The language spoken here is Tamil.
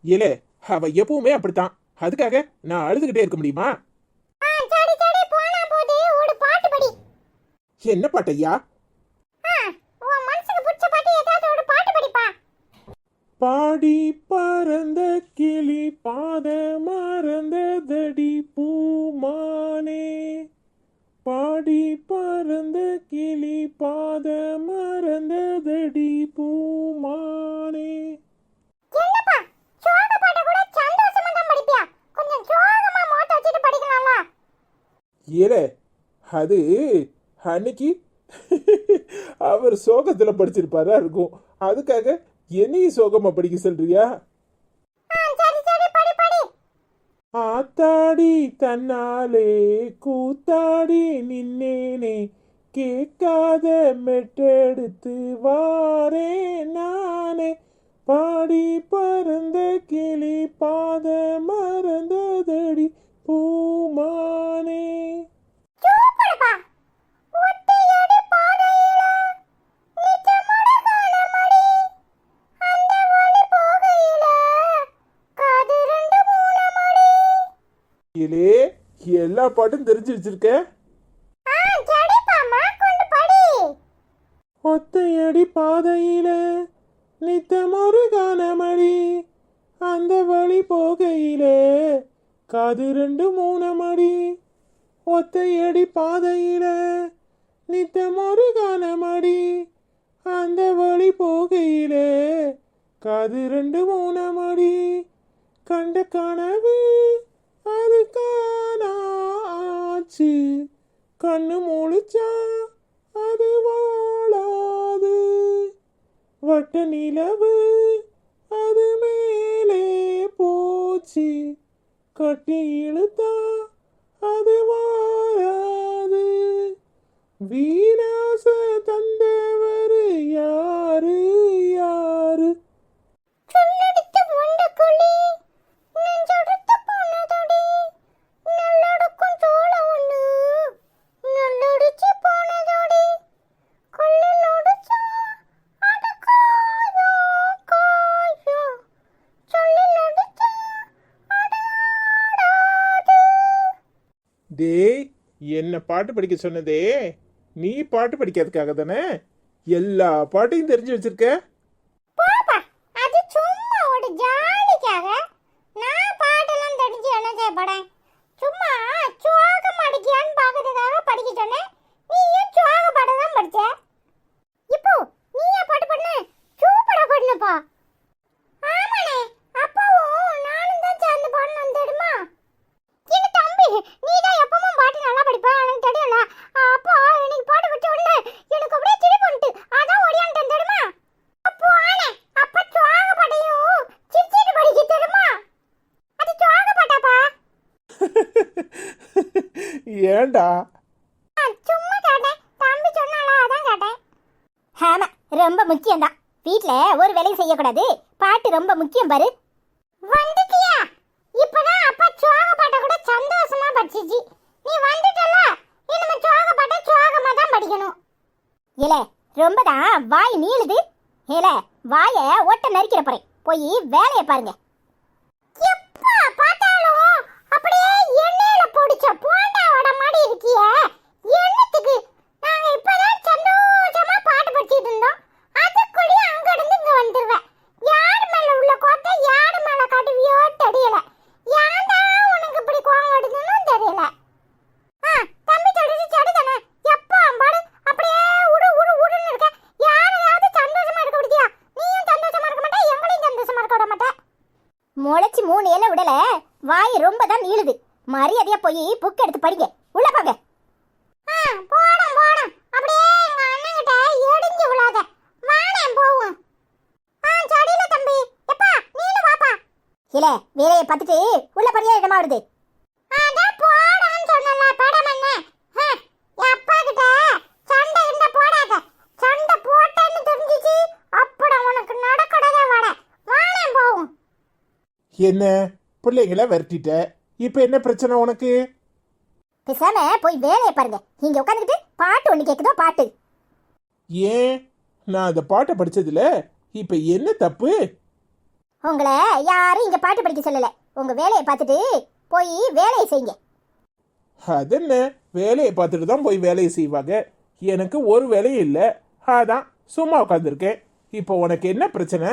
இல்ல, அவ எப்பவுமே அப்படித்தான். அதுக்காக நான் அழுதுகிட்டே இருக்க முடியுமா? சரி சரி போனா போது ஒரு பாட்டு படி. என்ன பாட்டையா? உன் மனசுக்கு பிடிச்ச பாட்டு ஏதாவது ஒரு பாட்டு படிப்பா. பாடி பறந்த கிளி பாத மறந்ததடி பூமானே, பாடி பறந்த கிளி பாத மறந்ததடி பூமானே. என்னப்பா சோக பாட்ட கூட சந்தோஷமா தான் படிப்பியா? கொஞ்சம் சோகமா மோட்ட வச்சிட்டு படிக்கலாம்ல. ஏல, அது அன்னைக்கு அவர் சோகத்துல படிச்சிருப்பாரா இருக்கும். அதுக்காக என்னையும் சோகமா படிக்க சொல்றியா? சரி சரி படி படி. ஆத்தாடி தன்னாலே கூத்தாடி நின்னேனே, கேட்காத மெட்டெடுத்து வாரே நானே, பாடி பறந்த கிளி பாத மறந்ததடி பூமானே. சூப்பர்ப்பா. ஒத்தையடி பாதையில நிச்சயமட காலமடி, அந்த வழி போகையில காது ரெண்டு மூலமடி. இலே, எல்லா பாட்டும் தெரிஞ்சு வச்சிருக்க. சரிப்பா மேற்கொண்டு படி. ஒத்தையடி பாதையில நித்தமொரு கானமடி, அந்த வழி போகையில காது ரெண்டு மூணமடி. ஒத்தையடி பாதையில நித்தமொரு கானமடி, அந்த வழி போகையில காது ரெண்டு மூணமடி. கண்ட கனவு அது காணாச்சு, கண்ணு முழிச்சா அது வாழாது, வட்ட நிலவு அது மேலே போச்சு, கட்டி இழுத்தா அது வாராது. வீராச தந்தவர் யாரு யாரு? சுண்ணடித்த முண்டக்குழி நெஞ்சொடுத்த போனதடி, நல்லொடுக்கும் சோள ஒண்ணு நல்லொடிச்சு போனதோடி, கொள்ளு நொடிச்சா அட காயோ காயோ, சொல்லி நொடிச்சா அட ஆடாது. டேய், என்ன பாட்டு படிக்க சொன்னதே நீ பாட்டு படிக்கிறதுக்காக தானே? எல்லா பாட்டையும் தெரிஞ்சு வச்சிருக்க. பாப்பா அது சும்மா ஒரு ஜாலிக்காக. நான் பாட்டெல்லாம் தெரிஞ்சு என்ன செய்ய போறேன்? சும்மா சோகம் அடிக்கியான்னு பார்க்கறதுக்காக படிக்க சொன்னேன். நீ ஏன் சோக பாட்டு தான் படிச்ச? இப்போ நீ ஏன் பாட்டு பண்ணு? சூப்பரா பண்ணுப்பா. ஆமாண்ணே, அப்பாவும் நானும் தான் சேர்ந்து பாடணும் தெரியுமா? என்ன தம்பி, நீ தான் எப்பவும் பாட்டு நல்லா படிப்ப, எனக்கு தெரியும்ல. அப்பா எனக்கு பாட்டு வச்ச உடனே எனக்கு அப்படியே திருப்பி வந்துட்டு அதான் ஓடியான்ட்டேன் தெரியுமா? அப்போ ஆனே அப்பா சோக பாட்டையும் சிரிச்சிட்டு படிக்க தெரியுமா? அது சோக பாட்டாப்பா. ஏண்டா? சும்மா கேட்டேன், தம்பி சொன்னாலா அதான் கேட்டேன். ஆமா, ரொம்ப முக்கியம் தான். வீட்ல ஒரு வேலையும் செய்யக்கூடாது, பாட்டு ரொம்ப முக்கியம் பாரு. வந்துட்டியா? இப்பதான் அப்பா சோக பாட்ட கூட சந்தோஷமா படிச்சிச்சு. நீ வந்துட்டல, இனிமே சோக பாட்ட சோகமா தான் படிக்கணும். ஏலே, ரொம்ப தான் வாய் நீளுது. ஏலே, வாய ஒட்ட நறுக்கிற போறேன். போய் வேலையை பாருங்க. எப்பா பார்த்தாலும் அப்படியே எண்ணெயில பொடிச்ச போண்டாவோட மாதிரி இருக்கியே, என்னத்துக்கு? நாங்க இப்பதான் சந்தோஷமா பாட்டு படிச்சிட்டு இருந்தோம், அதுக்குள்ளே அங்க இருந்து இங்க வந்துருவேன். யார் மேல உள்ள கோட்டை யார் மேல காட்டுவியோ தெரியல. ஏன்டா உனக்கு இப்படி கோவம் வருதுன்னு தெரியல. தம்பி சொல்றது சரிதானே? எப்பா பாடு அப்படியே உடு உடு உடுன்னு இருக்க. யாரையாவது சந்தோஷமா இருக்க விடுதியா? நீயும் சந்தோஷமா இருக்க மாட்டே, எங்களையும் சந்தோஷமா இருக்க விட மாட்டே. முளைச்சி 3 இலை விடல, வாய் ரொம்ப தான் நீளுது. மரியாதையா போய் புக் எடுத்து படிங்க. உள்ள பாங்க. போடும் போடும், அப்படியே எங்க அண்ணன் கிட்ட எடிஞ்சு விழாத. வாணே போவோம். சரியில்ல தம்பி. எப்பா நீனு வாப்பா. இல்ல, வேலையை பார்த்துட்டு உள்ள படியா இடமா வருது. அதான் போடான்னு சொன்னல படமண்ண. அப்பா கிட்ட சண்டை இந்த போடாத. சண்டை போட்டேன்னு தெரிஞ்சிச்சு அப்புறம் உனக்கு நடக்கடவே வாட. வாணே போவோம். என்ன பிள்ளைங்கள விரட்டிட்ட, இப்ப என்ன பிரச்சனை உனக்கு? பேசாம போய் வேலையை பாருங்க. இங்க உட்காந்துக்கிட்டு பாட்டு ஒண்ணு கேக்குதோ பாட்டு. ஏன், நான் அந்த பாட்டை படிச்சதுல இப்ப என்ன தப்பு? உங்களை யாரும் இங்க பாட்டு படிக்க சொல்லல. உங்க வேலையை பார்த்துட்டு போய் வேலையை செய்யுங்க. அது என்ன, வேலையை பார்த்துட்டு தான் போய் வேலையை செய்வாங்க. எனக்கு ஒரு வேலையும் இல்லை, அதான் சும்மா உட்காந்துருக்கேன். இப்போ உனக்கு என்ன பிரச்சனை?